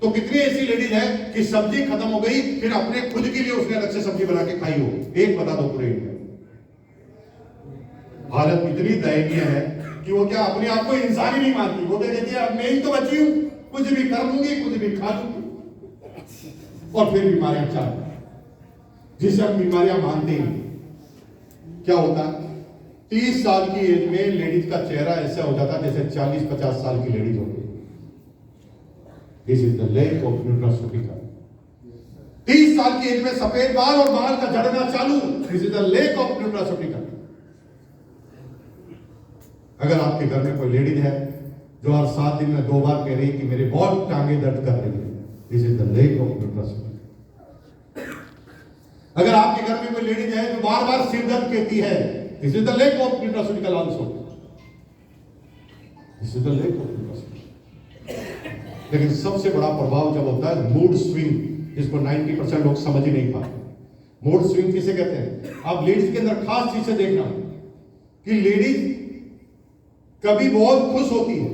तो कितनी ऐसी लेडीज है कि सब्जी खत्म हो गई, फिर अपने खुद के लिए उसने अलग से सब्जी बना के खाई हो? एक बता दो पूरे इंडिया। भारत इतनी दयनीय है कि वो क्या अपने आप को इंसान ही नहीं मानती। वो कहती है अब मैं ही तो बची हूं, कुछ भी कर लूंगी, कुछ भी खा लूंगी, और फिर बीमारियां चालू। जिसे हम बीमारियां मानते हैं, क्या होता? 30 साल की एज में लेडीज का चेहरा ऐसा हो जाता जैसे 40-50 साल की लेडीज होती। This is the lack of nutraceutical. 30 साल की एज में सफेद बाल और बाल का झड़ना चालू। This is the lack of nutraceutical. अगर आपके घर में कोई लेडीज है जो हर 7 दिन में 2 बार कह रही है कि मेरे बहुत टांगे दर्द कर रही है, this is the lack of nutraceutical. अगर आपके घर में कोई लेडीज है जो बार बार सिर दर्द कहती है, this is the lack of nutraceutical also. This is the lack of nutraceutical. लेकिन सबसे बड़ा प्रभाव जब होता है मूड स्विंग, जिसको 90% लोग समझ ही नहीं पाते। मूड स्विंग किसे कहते हैं? आप लेडीज के अंदर खास चीज से देखना कि लेडीज कभी बहुत खुश होती है।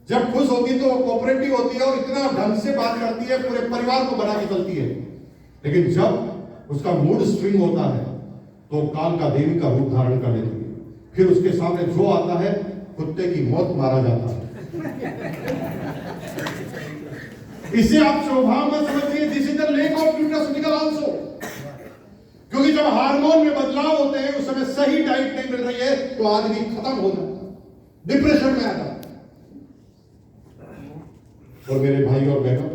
जब खुश होती है तो वो कोऑपरेटिव होती है और इतना ढंग से बात करती है, पूरे परिवार को बना के चलती है। लेकिन जब उसका मूड स्विंग होता है तो काल का देवी का रूप धारण कर लेती है। फिर उसके सामने जो आता है, कुत्ते की मौत मारा जाता है। इसे आप स्वभाव में समझिए, this is the lack of nutraceutical also. क्योंकि जब हार्मोन में बदलाव होते हैं, उस समय सही डाइट नहीं मिल रही है तो आदमी खत्म हो जाता है, डिप्रेशन में आ जाता है। और मेरे भाई और बहनों,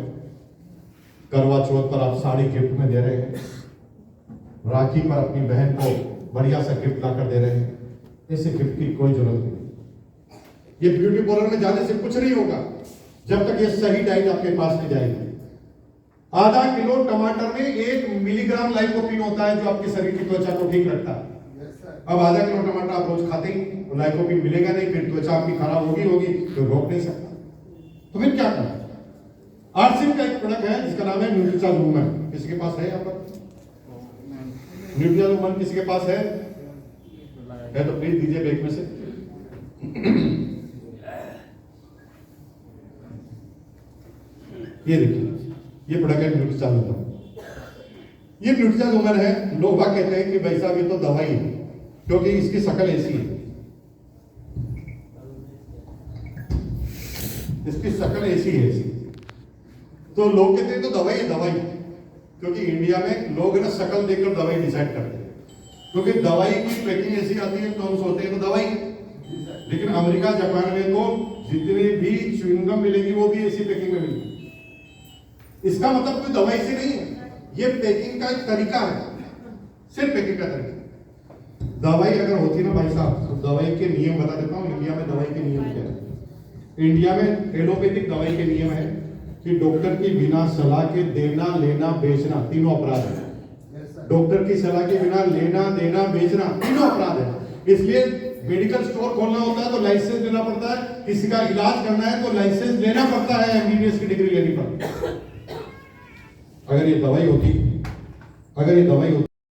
करवा चौथ पर आप साड़ी गिफ्ट में दे रहे हैं, राखी पर अपनी बहन को बढ़िया सा गिफ्ट लाकर दे रहे हैं। ऐसे गिफ्ट की कोई जरूरत नहीं। ये ब्यूटी पार्लर में जाने से कुछ नहीं होगा जब तक ये सही डाइट आपके पास नहीं जाएगी। आधा किलो टमाटर में 1 मिलीग्राम लाइकोपीन होता है जो आपके शरीर की त्वचा को ठीक रखता है। अब आधा किलो टमाटर आप रोज खाते ही तो लाइकोपीन मिलेगा नहीं, फिर त्वचा आपकी खराब होगी तो रोक नहीं सकता। तो फिर क्या करना? आरसीएम का एक प्रोडक्ट है जिसका नाम है न्यूट्रिचार्ज वुमन। किसी के पास है यहाँ पर? न्यूट्रिचार्ज वुमन किसी के पास है तो प्लीज दीजिए बैग में से। ये देखिए, ये प्रोडक्ट है न्यूट्रिचार्ज वुमन। ये न्यूट्रिचार्ज वुमन है। लोग कहते हैं कि भाई साहब ये तो दवाई है, क्योंकि इसकी शक्ल ऐसी है। इसकी शक्ल ऐसी है ऐसी, तो लोग कहते हैं तो दवाई है दवाई। क्योंकि इंडिया में लोग ना शक्ल देखकर दवाई डिसाइड करते हैं, क्योंकि दवाई की पैकिंग ऐसी आती है तो हम सोचते हैं तो दवाई है। लेकिन अमेरिका जापान में तो जितनी भी च्युइंगम मिलेगी वो भी ऐसी पैकिंग में मिलेगी। इसका मतलब कोई दवाई से नहीं है, ये पैकिंग का एक तरीका है, सिर्फ पैकिंग का तरीका। दवाई अगर होती ना भाई साहब, तो दवाई के नियम बता देता हूँ। इंडिया में दवाई के नियम क्या है? इंडिया में एलोपैथिक दवाई के नियम है कि डॉक्टर की बिना सलाह के देना, लेना, बेचना तीनों अपराध है। डॉक्टर की सलाह के बिना लेना, देना, बेचना तीनों अपराध है। इसलिए मेडिकल स्टोर खोलना होता है तो लाइसेंस लेना पड़ता है, किसी का इलाज करना है तो लाइसेंस लेना पड़ता है, एमबीबीएस की डिग्री लेनी पड़ती है। अगर ये दवाई होती